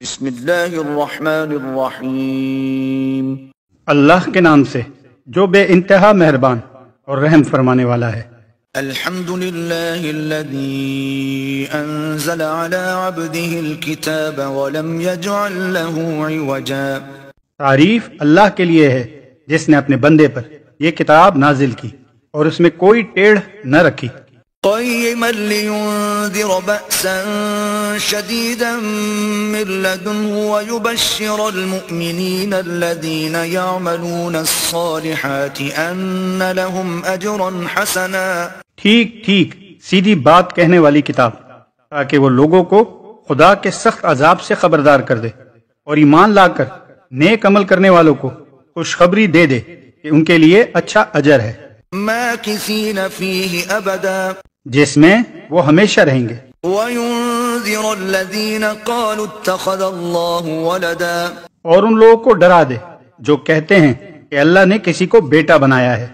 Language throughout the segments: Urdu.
بسم اللہ الرحمن الرحیم۔ اللہ کے نام سے جو بے انتہا مہربان اور رحم فرمانے والا ہے۔ الحمد للہ الذی انزل علی عبده الكتاب ولم یجعل له عوجا۔ تعریف اللہ کے لیے ہے جس نے اپنے بندے پر یہ کتاب نازل کی اور اس میں کوئی ٹیڑھ نہ رکھی، قیما لینذر بأسا شدیدا من لدنہ ویبشر المؤمنین الذین یعملون الصالحات ان لهم اجرا حسنا۔ ٹھیک سیدھی بات کہنے والی کتاب، تاکہ وہ لوگوں کو خدا کے سخت عذاب سے خبردار کر دے اور ایمان لا کر نیک عمل کرنے والوں کو خوشخبری دے دے کہ ان کے لیے اچھا اجر ہے، ماکثین فیہ ابدا، جس میں وہ ہمیشہ رہیں گے۔ وَيُنذِرَ الَّذِينَ قَالُوا اتَّخَذَ اللَّهُ وَلَدًا، اور ان لوگوں کو ڈرا دے جو کہتے ہیں کہ اللہ نے کسی کو بیٹا بنایا ہے۔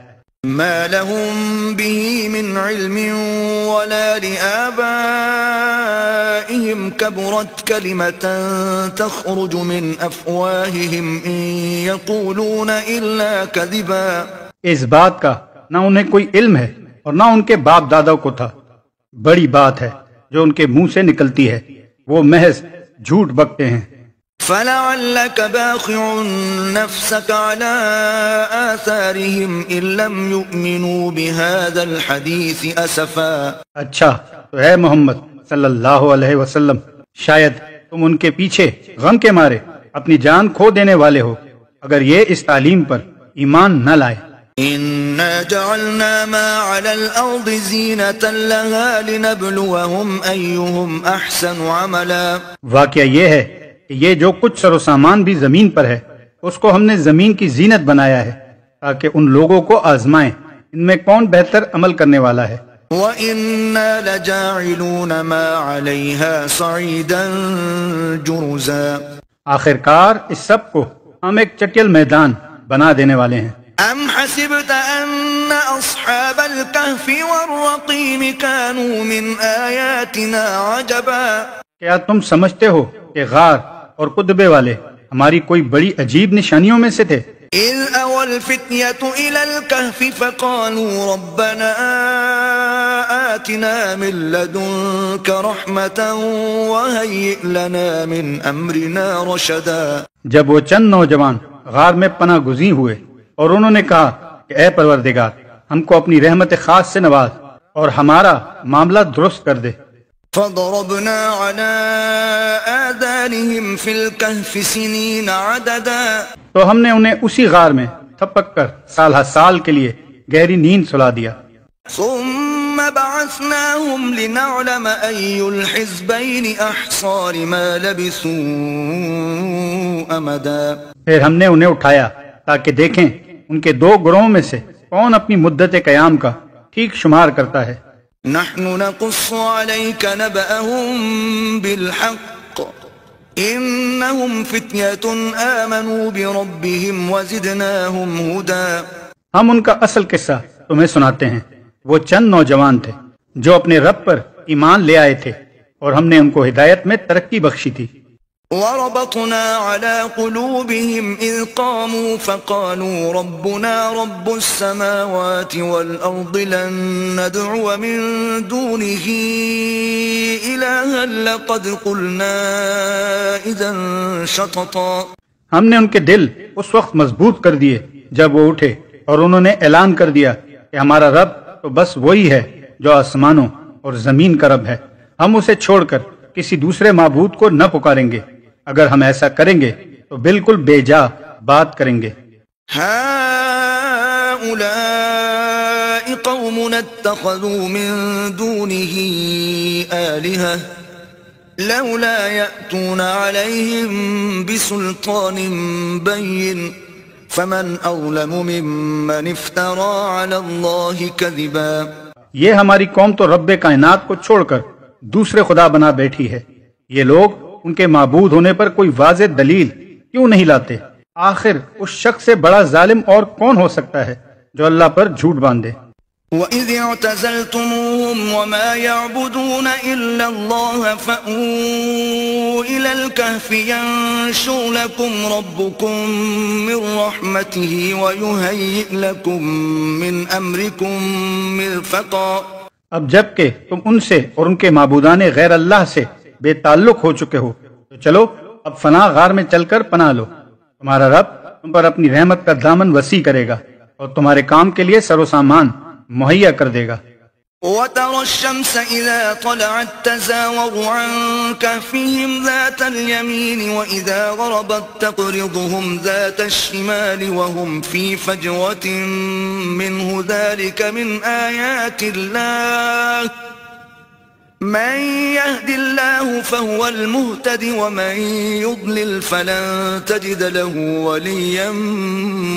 مَا لَهُم بِهِ مِنْ عِلْمٍ وَلَا لِآبَائِهِمْ كَبُرَتْ كَلِمَةً تَخْرُجُ مِنْ أَفْوَاهِهِمْ إِنْ يَقُولُونَ إِلَّا كَذِبًا۔ اس بات کا نہ انہیں کوئی علم ہے اور نہ ان کے باپ داداؤں کو تھا، بڑی بات ہے جو ان کے منہ سے نکلتی ہے، وہ محض جھوٹ بکتے ہیں۔ فَلَعَلَّكَ بَاخِعٌ نَفْسَكَ عَلَىٰ آثَارِهِمْ إِن لَّمْ يُؤْمِنُوا بِهَٰذَا الْحَدِيثِ أَسَفًا۔ اچھا تو اے محمد صلی اللہ علیہ وسلم، شاید تم ان کے پیچھے غم کے مارے اپنی جان کھو دینے والے ہو اگر یہ اس تعلیم پر ایمان نہ لائے۔ إِنَّا جَعَلْنَا مَا عَلَى الْأَرْضِ زِينَةً لَهَا لِنَبْلُوَهُمْ أَيُّهُمْ أَحْسَنُ عَمَلًا۔ واقعہ یہ ہے کہ یہ جو کچھ سر و سامان بھی زمین پر ہے اس کو ہم نے زمین کی زینت بنایا ہے تاکہ ان لوگوں کو آزمائیں ان میں کون بہتر عمل کرنے والا ہے۔ وَإِنَّا لَجَاعِلُونَ مَا عَلَيْهَا صَعِيدًا جُرُزًا۔ آخر کار اس سب کو ہم ایک چٹیل میدان بنا دینے والے ہیں۔ أَمْ حَسِبْتَ أَنَّ أَصْحَابَ الْكَهْفِ وَالرَّقِيمِ كَانُوا مِنْ آيَاتِنَا عَجَبًا۔ کیا تم سمجھتے ہو کہ غار اور قطبے والے ہماری کوئی بڑی عجیب نشانیوں میں سے تھے؟ إِذْ أَوَى الْفِتْيَةُ إِلَى الْكَهْفِ فَقَالُوا رَبَّنَا آتِنَا مِن لَّدُنكَ رَحْمَةً وَهَيِّئْ لَنَا مِنْ أَمْرِنَا رَشَدًا۔ جب وہ چند نوجوان غار میں پناہ گزین ہوئے اور انہوں نے کہا کہ اے پروردگار ہم کو اپنی رحمت خاص سے نواز اور ہمارا معاملہ درست کر دے۔ فَضَرَبْنَا عَلَىٰ آذَانِهِمْ فِي الْكَهْفِ سِنِينَ عَدَدًا، تو ہم نے انہیں اسی غار میں تھپک کر سال ہر سال کے لیے گہری نیند سلا دیا۔ ثُمَّ بَعَثْنَاهُمْ لِنَعْلَمَ أَيُّ الْحِزْبَيْنِ أَحْصَىٰ لِمَا لَبِثُوا أَمَدًا۔ پھر ہم نے انہیں اٹھایا تاکہ دیکھیں ان کے دو گروہوں میں سے کون اپنی مدت قیام کا ٹھیک شمار کرتا ہے۔ نحن نقص عليك نبأهم بالحق إنهم فتية آمنوا بربهم وزدناهم هدى۔ ہم ان کا اصل قصہ تمہیں سناتے ہیں، وہ چند نوجوان تھے جو اپنے رب پر ایمان لے آئے تھے اور ہم نے ان کو ہدایت میں ترقی بخشی تھی۔ وربطنا على قلوبهم إذ قاموا فقالوا ربنا رب السماوات والأرض لن ندعو من دونه إلها لقد قلنا إذا شططا۔ ہم نے ان کے دل اس وقت مضبوط کر دیے جب وہ اٹھے اور انہوں نے اعلان کر دیا کہ ہمارا رب تو بس وہی ہے جو آسمانوں اور زمین کا رب ہے، ہم اسے چھوڑ کر کسی دوسرے معبود کو نہ پکاریں گے، اگر ہم ایسا کریں گے تو بالکل بے جا بات کریں گے۔ هؤلاء قومنا اتخذوا من دونه آلهة لولا يأتون عليهم بسلطان بين فمن أظلم ممن افترى على الله كذبا۔ یہ ہماری قوم تو رب کائنات کو چھوڑ کر دوسرے خدا بنا بیٹھی ہے، یہ لوگ ان کے معبود ہونے پر کوئی واضح دلیل کیوں نہیں لاتے؟ آخر اس شخص سے بڑا ظالم اور کون ہو سکتا ہے جو اللہ پر جھوٹ باندھے؟ وَإِذِ اعْتَزَلْتُمُوهُمْ وَمَا يَعْبُدُونَ إِلَّا اللَّهَ فَأْوُوا إِلَى الْكَهْفِ يَنشُرْ لَكُمْ رَبُّكُمْ مِنْ رَحْمَتِهِ وَيُهَيِّئْ لَكُمْ مِنْ أَمْرِكُمْ مِرْفَقًا۔ اب جب کہ تم ان سے اور ان کے معبودان غیر اللہ سے بے تعلق ہو چکے ہو تو چلو اب فنا غار میں چل کر پناہ لو، تمہارا رب تم پر اپنی رحمت کا دامن وسیع کرے گا اور تمہارے کام کے لیے سر و سامان مہیا کر دے گا۔ وَتَرَى الشَّمْسَ إِذَا طَلَعَتْ تَزَاوَرُ عَنْ كَهْفِهِمْ ذَاتَ الْيَمِينِ وَإِذَا غَرَبَتْ تَقْرِضُهُمْ ذَاتَ الشِّمَالِ وَهُمْ فِي فَجْوَةٍ مِّنْهُ ذَلِكَ مِنْ آيَاتِ اللَّهِ مَنْ يَهْدِ اللَّهُ فَهُوَ الْمُهْتَدِ وَمَنْ يُضْلِلْ فَلَنْ تَجِدَ لَهُ وَلِيًّا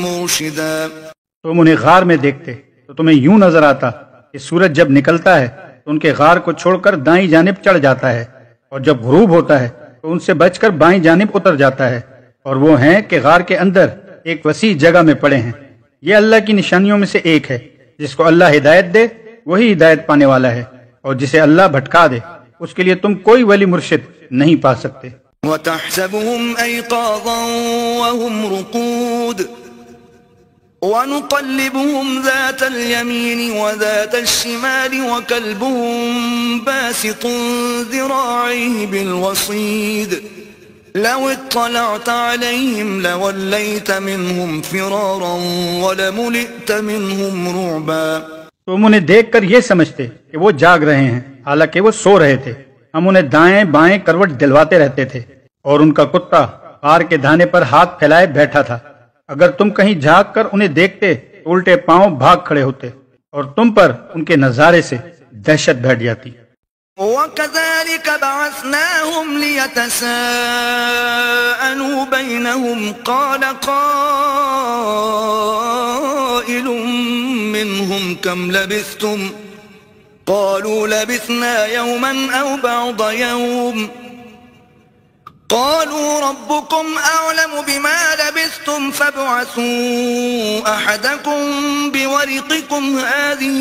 مُرْشِدًا۔ تم انہیں غار میں دیکھتے تو تمہیں یوں نظر آتا کہ سورج جب نکلتا ہے تو ان کے غار کو چھوڑ کر دائیں جانب چڑھ جاتا ہے، اور جب غروب ہوتا ہے تو ان سے بچ کر بائیں جانب اتر جاتا ہے، اور وہ ہیں کہ غار کے اندر ایک وسیع جگہ میں پڑے ہیں۔ یہ اللہ کی نشانیوں میں سے ایک ہے، جس کو اللہ ہدایت دے وہی ہدایت پانے والا ہے، اور جسے اللہ بھٹکا دے اس کے لیے تم کوئی ولی مرشد نہیں پا سکتے۔ وَتَحْسَبُهُمْ أَيْقَاظًا وَهُمْ رُقُودٌ وَنُقَلِّبُهُمْ ذَاتَ الْيَمِينِ وَذَاتَ الشِّمَالِ وَكَلْبُهُمْ بَاسِطٌ ذِرَاعَيْهِ بِالْوَصِيدِ لَوِ اطَّلَعْتَ عَلَيْهِمْ لَوَلَّيْتَ مِنْهُمْ فِرَارًا وَلَمُلِئْتَ مِنْهُمْ رُعْبًا۔ تم انہیں دیکھ کر یہ سمجھتے کہ وہ جاگ رہے ہیں، حالانکہ وہ سو رہے تھے۔ ہم انہیں دائیں بائیں کروٹ دلواتے رہتے تھے، اور ان کا کتا غار کے دھانے پر ہاتھ پھیلائے بیٹھا تھا۔ اگر تم کہیں جھانک کر انہیں دیکھتے تو الٹے پاؤں بھاگ کھڑے ہوتے، اور تم پر ان کے نظارے سے دہشت بیٹھ جاتی۔ وَكَذَلِكَ بَعَثْنَاهُمْ لِيَتَسَاءَلُوا بَيْنَهُمْ قَالَ قَائِلٌ مِّنْهُمْ كَمْ لَبِثْتُمْ قَالُوا لَبِثْنَا يَوْمًا أَوْ بَعْضَ يَوْمٍ قالوا ربكم أعلم بما لبثتم فابعثوا أحدكم بورقكم هذه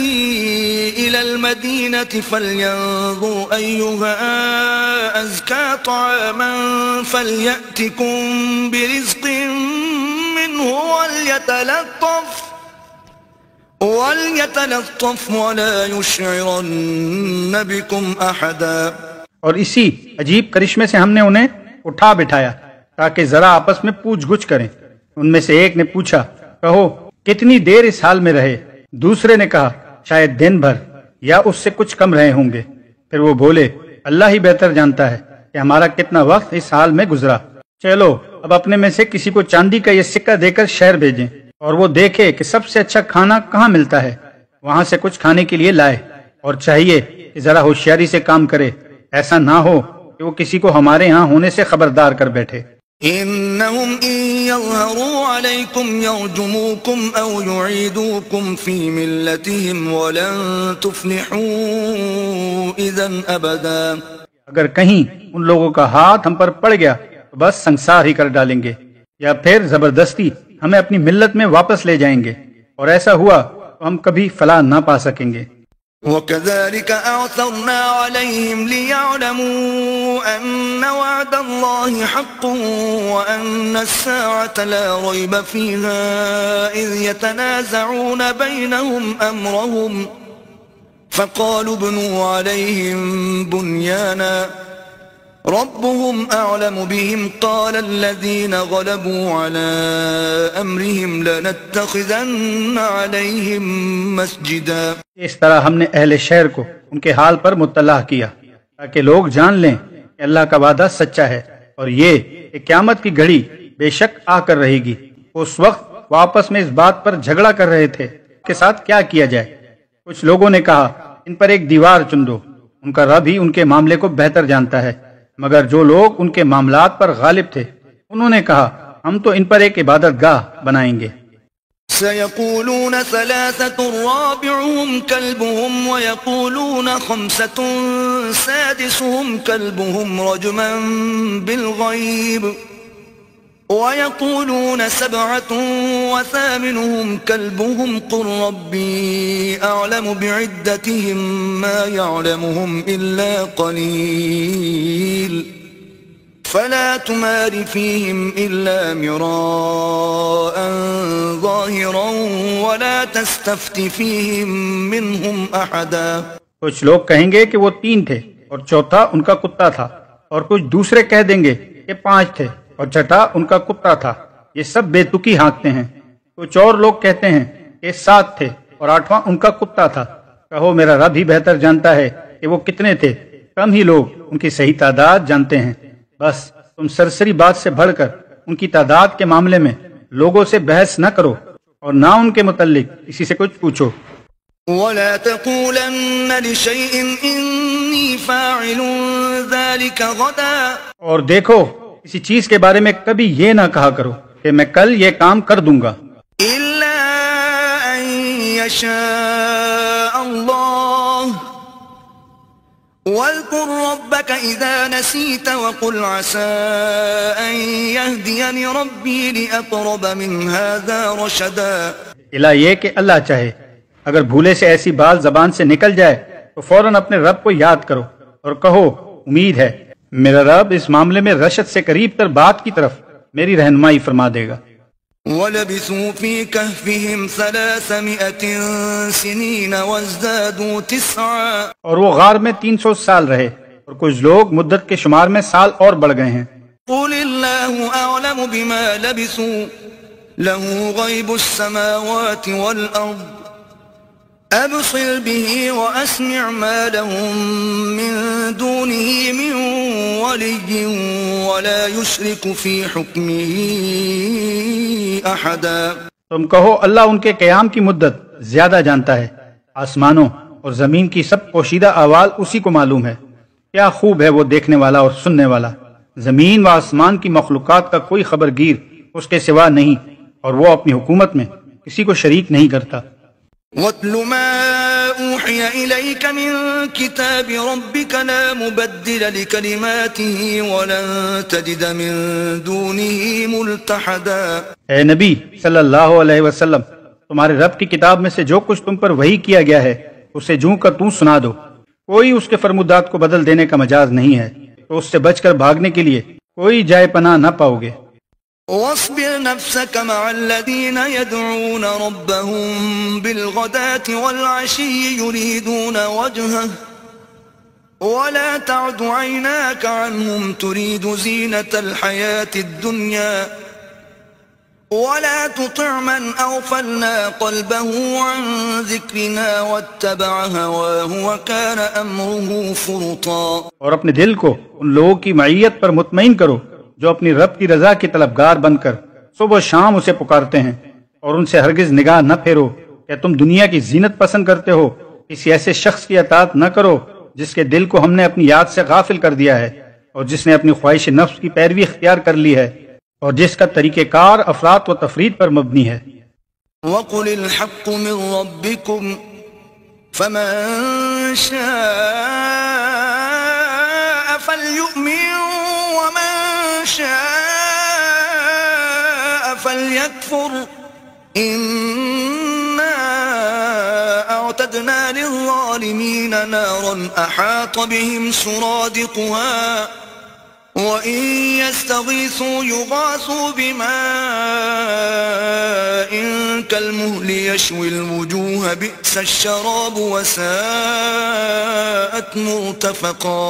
إلى المدينة فلينظر أيها أزكى طعاما فليأتكم برزق منه وليتلطف ولا يشعرن بكم أحدا۔ اور اسی عجیب کرشمے سے ہم نے انہیں اٹھا بٹھایا تاکہ ذرا آپس میں پوچھ گچھ کریں۔ ان میں سے ایک نے پوچھا، کہو کتنی دیر اس حال میں رہے؟ دوسرے نے کہا شاید دن بھر یا اس سے کچھ کم رہے ہوں گے۔ پھر وہ بولے اللہ ہی بہتر جانتا ہے کہ ہمارا کتنا وقت اس حال میں گزرا۔ چلو اب اپنے میں سے کسی کو چاندی کا یہ سکہ دے کر شہر بھیجیں، اور وہ دیکھے کہ سب سے اچھا کھانا کہاں ملتا ہے، وہاں سے کچھ کھانے کے لیے لائے، اور چاہیے کہ ذرا ہوشیاری سے کام کرے، ایسا نہ ہو کہ وہ کسی کو ہمارے ہاں ہونے سے خبردار کر بیٹھے۔ إنهم إن يظهروا عليكم يرجموكم أو يعيدوكم في ملتهم ولن تفلحوا إذا أبدا۔ اگر کہیں ان لوگوں کا ہاتھ ہم پر پڑ گیا تو بس سنسار ہی کر ڈالیں گے، یا پھر زبردستی ہمیں اپنی ملت میں واپس لے جائیں گے، اور ایسا ہوا تو ہم کبھی فلاح نہ پا سکیں گے۔ وَكَذَلِكَ أَعْثَرْنَا عَلَيْهِمْ لِيَعْلَمُوا أَنَّ وَعْدَ اللَّهِ حَقٌّ وَأَنَّ السَّاعَةَ لَا رَيْبَ فِيهَا إِذْ يَتَنَازَعُونَ بَيْنَهُمْ أَمْرَهُمْ فَقَالُوا ابْنُوا عَلَيْهِمْ بُنْيَانًا رَبُّهُمْ أَعْلَمُ بِهِمْ قَالَ الَّذِينَ غَلَبُوا عَلَى أَمْرِهِمْ لَنَتَّخِذَنَّ عَلَيْهِمْ مَسْجِدًا۔ اس طرح ہم نے اہل شہر کو ان کے حال پر مطلع کیا تاکہ لوگ جان لیں کہ اللہ کا وعدہ سچا ہے، اور یہ کہ قیامت کی گھڑی بے شک آ کر رہے گی۔ اس وقت وہ آپس میں اس بات پر جھگڑا کر رہے تھے کے ساتھ کیا کیا جائے۔ کچھ لوگوں نے کہا ان پر ایک دیوار چن دو، ان کا رب ہی ان کے معاملے کو بہتر جانتا ہے۔ مگر جو لوگ ان کے معاملات پر غالب تھے انہوں نے کہا ہم تو ان پر ایک عبادت گاہ بنائیں گے۔ سيقولون ثلاثة رابعهم كلبهم ويقولون خمسة سادسهم كلبهم رجما بالغيب ويقولون 7 وثامنهم كلبهم قل ربي أعلم بعدتهم ما يعلمهم إلا قليل فلا تمار فيهم إلا مراء ظاهرا ولا تستفت فيهم منهم أحدا. کچھ لوگ کہیں گے کہ وہ 3 تھے اور چوتھا ان کا کتا تھا، اور کچھ دوسرے کہہ دیں گے کہ 5 تھے اور چھٹا ان کا کتا تھا. یہ سب بے تکی ہانکتے ہیں. کچھ اور لوگ کہتے ہیں کہ 7 تھے اور 8واں ان کا کتا تھا. کہو میرا رب ہی بہتر جانتا ہے کہ وہ کتنے تھے. کم ہی لوگ ان کی صحیح تعداد جانتے ہیں. بس تم سرسری بات سے بڑھ کر ان کی تعداد کے معاملے میں لوگوں سے بحث نہ کرو اور نہ ان کے متعلق کسی سے کچھ پوچھو. ولا تقولن لشيء إني فاعل ذلك غدا. اور دیکھو کسی چیز کے بارے میں کبھی یہ نہ کہا کرو کہ میں کل یہ کام کر دوں گا. إلا أن يشاء الله. واذكر ربك إذا نسيت وقل عسى أن يهديني ربي لأقرب من هذا رشدا. الہ یہ کہ اللہ چاہے اگر بھولے سے ایسی بات زبان سے نکل جائے تو فوراً اپنے رب کو یاد کرو اور کہو امید ہے میرا رب اس معاملے میں رشد سے قریب تر بات کی طرف میری رہنمائی فرما دے گا. وَلَبِثُوا فِي كَهْفِهِمْ 300 سِنِينَ وَازْدَادُوا 9. اور وہ غار میں 300 سال رہے اور کچھ لوگ مدت کے شمار میں سال اور بڑھ گئے ہیں. قُلِ اللَّهُ أَعْلَمُ بِمَا لَبِثُوا لَهُ غَيْبُ السَّمَاوَاتِ وَالْأَرْضِ أَبْصِرْ بِهِ وَأَسْمِعْ مَا لَهُم مِّن دُونِهِ مِن وَلِيٍّ وَلَا يُشْرِكُ فِي حُكْمِهِ أَحَدًا. تم کہو اللہ ان کے قیام کی مدت زیادہ جانتا ہے. آسمانوں اور زمین کی سب پوشیدہ احوال اسی کو معلوم ہے. کیا خوب ہے وہ دیکھنے والا اور سننے والا. زمین و آسمان کی مخلوقات کا کوئی خبرگیر اس کے سوا نہیں، اور وہ اپنی حکومت میں کسی کو شریک نہیں کرتا. وَاتْلُ مَا أُوحِيَ إِلَيْكَ مِن كِتَابِ رَبِّكَ لَا مُبَدِّلَ لِكَلِمَاتِهِ وَلَن تَجِدَ مِن دُونِهِ مُلْتَحَدًا. اے نبی صلی اللہ علیہ وسلم، تمہارے رب کی کتاب میں سے جو کچھ تم پر وحی کیا گیا ہے اسے جوں کر تم سنا دو. کوئی اس کے فرمودات کو بدل دینے کا مجاز نہیں ہے، تو اس سے بچ کر بھاگنے کے لیے کوئی جائے پناہ نہ پاؤ گے. واصبر نفسك مع الذين يدعون ربهم بالغداة والعشي يريدون وجهه ولا تعد عيناك عنهم تريد زينة الحياة الدنيا ولا تطع من أغفلنا قلبه عن ذكرنا واتبع هواه وكان أمره فرطا. اور اپنے دل کو ان لوگوں کی معیت پر مطمئن کرو جو اپنی رب کی رضا کے طلبگار بن کر صبح و شام اسے پکارتے ہیں، اور ان سے ہرگز نگاہ نہ پھیرو کہ تم دنیا کی زینت پسند کرتے ہو. کسی ایسے شخص کی اطاعت نہ کرو جس کے دل کو ہم نے اپنی یاد سے غافل کر دیا ہے، اور جس نے اپنی خواہش نفس کی پیروی اختیار کر لی ہے، اور جس کا طریقہ کار افراط و تفرید پر مبنی ہے. وَقُلِ الْحَقُّ مِن رَّبِّكُمْ فَمَن شَاءَ فَلْيُؤْمِن وَمَن شَاءَ فَلْيَكْفُرْ إِنَّا أَعْتَدْنَا لِلظَّالِمِينَ نَارًا أَحَاطَ بِهِمْ سُرَادِقُهَا وَإِن يَسْتَغِيثُوا يُغَاثُوا بِمَاءٍ كَالْمُهْلِ يَشْوِي الْوُجُوهَ بِئْسَ الشَّرَابُ وَسَاءَتْ مُرْتَفَقًا.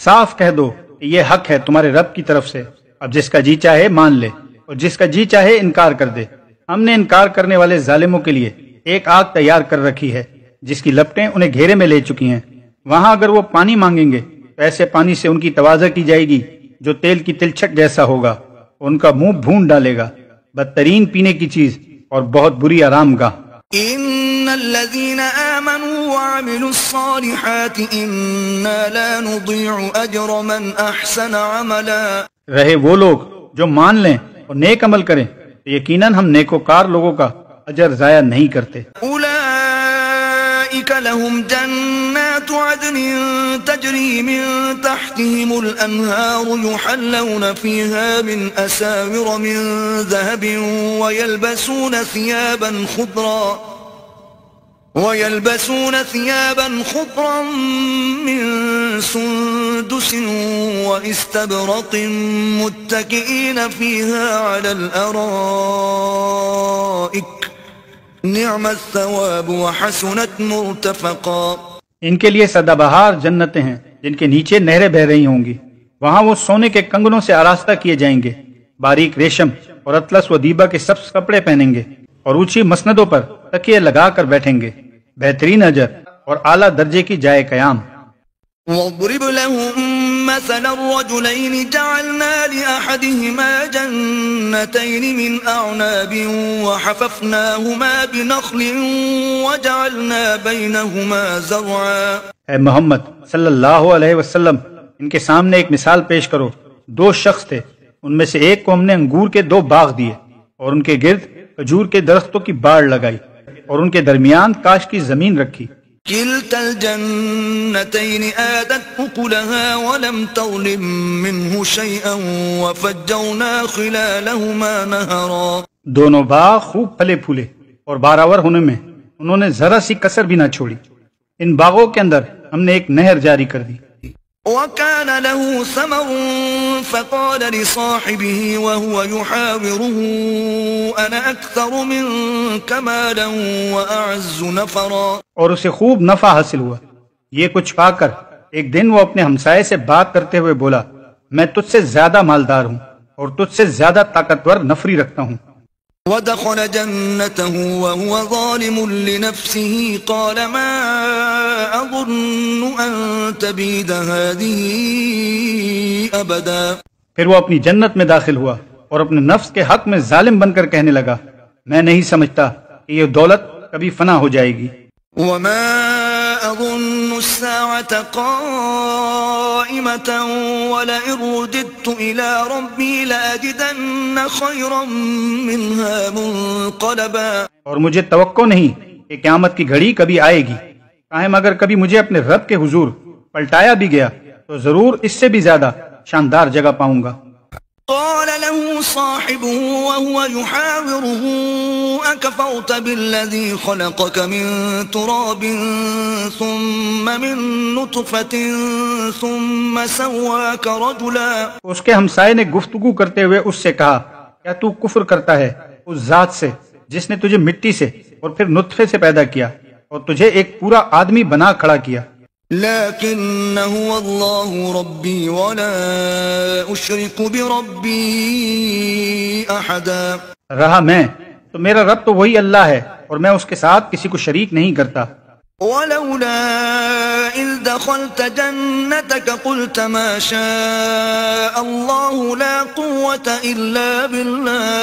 صاف کہہ دو کہ یہ حق ہے تمہارے رب کی طرف سے. اب جس کا جی چاہے مان لے اور جس کا جی چاہے انکار کر دے. ہم نے انکار کرنے والے ظالموں کے لیے ایک آگ تیار کر رکھی ہے جس کی لپٹیں انہیں گھیرے میں لے چکی ہیں. وہاں اگر وہ پانی مانگیں گے تو ایسے پانی سے ان کی توازہ کی جائے گی جو تیل کی تلچھٹ جیسا ہوگا، ان کا منہ بھون ڈالے گا. بدترین پینے کی چیز اور بہت بری آرام گاہ. ان الذين آمنوا وعملوا الصالحات انا لا نضيع اجر من احسن عملا. رہے وہ لوگ جو مان لیں اور نیک عمل کریں تو یقیناً ہم نیکوکار لوگوں کا اجر ضائع نہیں کرتے. اولئک لهم جنات جنات عدن تجري من تحتهم الأنهار يحلون فيها من أساور من ذهب ويلبسون ثيابا خضرا من سندس واستبرق متكئين فيها على الأرائك نعم الثواب وحسنت مرتفقا۔ ان کے لیے سدا بہار جنتیں ہیں جن کے نیچے نہریں بہ رہی ہوں گی، وہاں وہ سونے کے کنگنوں سے آراستہ کیے جائیں گے، باریک ریشم اور اطلس و دیبا کے سبز کپڑے پہنیں گے اور اونچی مسندوں پر تکیے لگا کر بیٹھیں گے، بہترین اجر اور اعلیٰ درجے کی جائے قیام۔ وَاضْرِبْ لَهُم مَّثَلًا رَّجُلَيْنِ جَعَلْنَا لِأَحَدِهِمَا جَنَّتَيْنِ مِنْ أَعْنَابٍ وَحَفَفْنَاهُمَا بِنَخْلٍ وَجَعَلْنَا بَيْنَهُمَا زَرْعًا۔ اے محمد صلی اللہ علیہ وسلم، ان کے سامنے ایک مثال پیش کرو۔ دو شخص تھے، ان میں سے ایک کو ہم نے انگور کے 2 باغ دیے اور ان کے گرد کھجور کے درختوں کی باڑ لگائی اور ان کے درمیان کاش کی زمین رکھی۔ كلتا الجنتين آتت أكلها ولم تظلم منه شيئا وفجرنا خلالهما نهرا۔ دونوں باغ خوب پھلے پھولے اور باراور ہونے میں انہوں نے ذرا سی کسر بھی نہ چھوڑی۔ ان باغوں کے اندر ہم نے ایک نہر جاری کر دی۔ وكان له ثمر فقال لصاحبه وهو يحاوره أنا أكثر منك مالا وأعز نفرا۔ اور اسے خوب نفع حاصل ہوا۔ یہ کچھ پا کر ایک دن وہ اپنے ہمسائے سے بات کرتے ہوئے بولا، میں تجھ سے زیادہ مالدار ہوں اور تجھ سے زیادہ طاقتور نفری رکھتا ہوں۔ ودخل جنته وهو ظالم لنفسه قال ما أظن أن تبيد هذه أبدا۔ پھر وہ اپنی جنت میں داخل ہوا اور اپنے نفس کے حق میں ظالم بن کر کہنے لگا، میں نہیں سمجھتا کہ یہ دولت کبھی فنا ہو جائے گی۔ وما أظن الساعة قائمة ولئن رددت إلى ربي لأجدن خيرا منها منقلبا۔ اور مجھے توقع نہیں کہ قیامت کی گھڑی کبھی آئے گی، تاہم اگر کبھی مجھے اپنے رب کے حضور پلٹایا بھی گیا تو ضرور اس سے بھی زیادہ شاندار جگہ پاؤں گا۔ قال له صاحبه وهو يحاوره أكفرت بالذي خلقك من تراب ثم من نطفة ثم سواك رجلا۔ اس کے ہمسائے نے گفتگو کرتے ہوئے اس سے کہا، کیا تو کفر کرتا ہے اس ذات سے جس نے تجھے مٹی سے اور پھر نطفے سے پیدا کیا اور تجھے ایک پورا آدمی بنا کھڑا کیا؟ لكن هو الله ربي ولا أشرك بربي أحدا۔ رہا میں تو میرا رب تو وہی اللہ ہے اور میں اس کے ساتھ کسی کو شریک نہیں کرتا۔ ولولا إذ دخلت جنتك قلت ما شاء الله لا قوة إلا بالله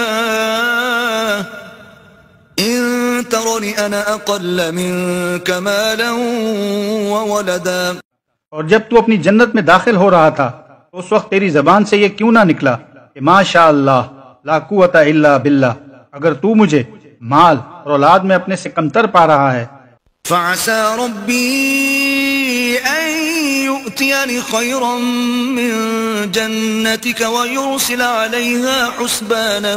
إن ترني أنا أقل منك مالا وولدا۔ اور جب تو اپنی جنت میں داخل ہو رہا تھا تو اس وقت تیری زبان سے یہ کیوں نہ نکلا کہ ما شاء اللہ لا قوت الا باللہ، اگر تو مجھے مال اور اولاد میں اپنے سے کمتر پا رہا ہے۔ فعسى ربي أن يؤتيني خيرا من جنتك ويرسل عليها حسبانا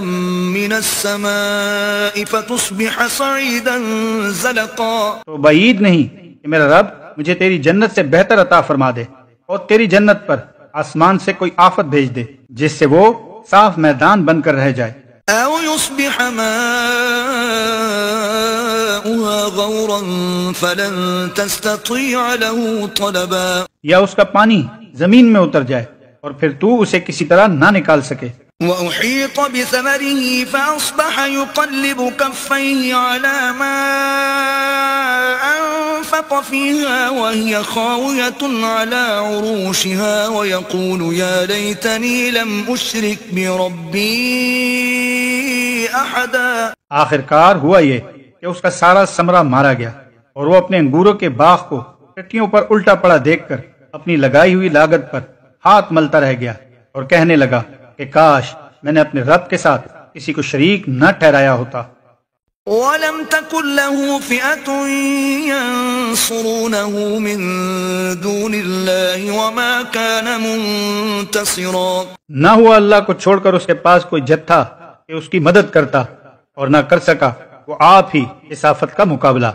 من السماء فتصبح صعيدا زلقا۔ تو بعید نہیں کہ میرا رب مجھے تیری جنت سے بہتر عطا فرما دے اور تیری جنت پر آسمان سے کوئی آفت بھیج دے جس سے وہ صاف میدان بن کر رہ جائے۔ أو يصبح ماؤها غورا فلن تستطيع له طلبا۔ یا اس کا پانی زمین میں اتر جائے اور پھر تو اسے کسی طرح نہ نکال سکے۔ وأحيط بثمره فأصبح يقلب كفيه على ما أنفق فيها وهي خاوية على عروشها ويقول يا ليتني لم أشرك بربي أحدا۔ آخر کار ہوا یہ کہ اس کا سارا ثمرہ مارا گیا اور وہ اپنے انگوروں کے باغ کو ٹٹیوں پر الٹا پڑا دیکھ کر اپنی لگائی ہوئی لاگت پر ہاتھ ملتا رہ گیا اور کہنے لگا کہ کاش میں نے اپنے رب کے ساتھ کسی کو شریک نہ ٹھہرایا ہوتا۔ وَلَمْ تَكُنْ لَهُ فِئَةٌ يَنصُرُونَهُ مِن دُونِ اللَّهِ وَمَا كَانَ مُنتَصِرًا. نہ ہوا اللہ کو چھوڑ کر اس کے پاس کوئی جتھا کہ اس کی مدد کرتا، اور نہ کر سکا وہ آپ ہی اس آفت کا مقابلہ.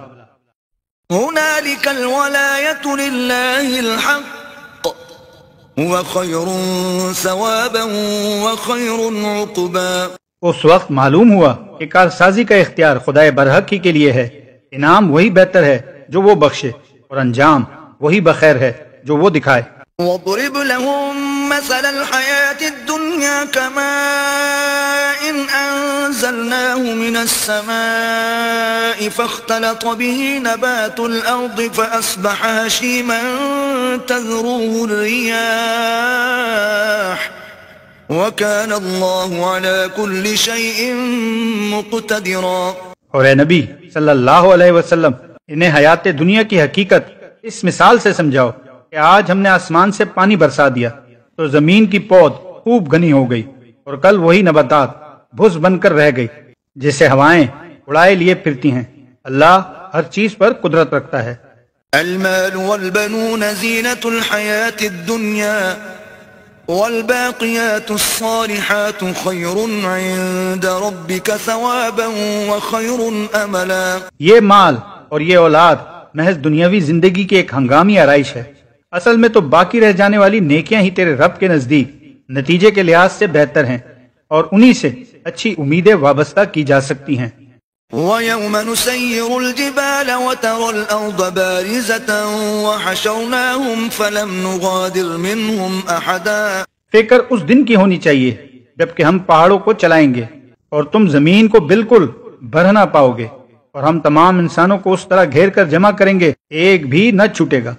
هُنَالِكَ الْوَلَایَةُ لِلَّهِ الْحَقِّ هُوَ خَيْرٌ ثَوَابًا وَخَيْرٌ عُقْبًا. اس وقت معلوم ہوا کہ کارسازی کا اختیار خدائے برحق ہی کے لیے ہے، انعام وہی بہتر ہے جو وہ بخشے، اور انجام وہی بخیر ہے جو وہ دکھائے. وَاضْرِبْ لَهُم مَّثَلَ الْحَيَاةِ الدُّنْيَا كَمَاءٍ أَنزَلْنَاهُ مِنَ السَّمَاءِ فَاخْتَلَطَ بِهِ نَبَاتُ الْأَرْضِ فَأَصْبَحَ هَشِيمًا تَذْرُوهُ الرِّيَاحُ وَكَانَ اللَّهُ عَلَى كُلِّ شَيْءٍ مُقْتَدِرًا. اور اے نبی صلی اللہ علیہ وسلم، انہیں حیات دنیا کی حقیقت اس مثال سے سمجھاؤ کہ آج ہم نے آسمان سے پانی برسا دیا تو زمین کی پود خوب گھنی ہو گئی، اور کل وہی نباتات بھس بن کر رہ گئی جسے ہوائیں اڑائے لیے پھرتی ہیں. اللہ ہر چیز پر قدرت رکھتا ہے. المال والبنون زینة الحیاة الدنیا والباقیات الصالحات خیر عند ربک ثوابا وخیر املا. یہ مال اور یہ اولاد محض دنیاوی زندگی کی ایک ہنگامی آرائش ہے، اصل میں تو باقی رہ جانے والی نیکیاں ہی تیرے رب کے نزدیک نتیجے کے لحاظ سے بہتر ہیں، اور انہی سے اچھی امیدیں وابستہ کی جا سکتی ہیں. وَيَوْمَ نُسَيِّرُ الْجِبَالَ وَتَرَى الْأَرْضَ بَارِزَةً وَحَشَرْنَاهُمْ فَلَمْ نُغَادِرْ مِنْهُمْ أَحَدًا. فکر اس دن کی ہونی چاہیے جبکہ ہم پہاڑوں کو چلائیں گے اور تم زمین کو بالکل بھر نہ پاؤ گے، اور ہم تمام انسانوں کو اس طرح گھیر کر جمع کریں گے ایک بھی نہ چھوٹے گا.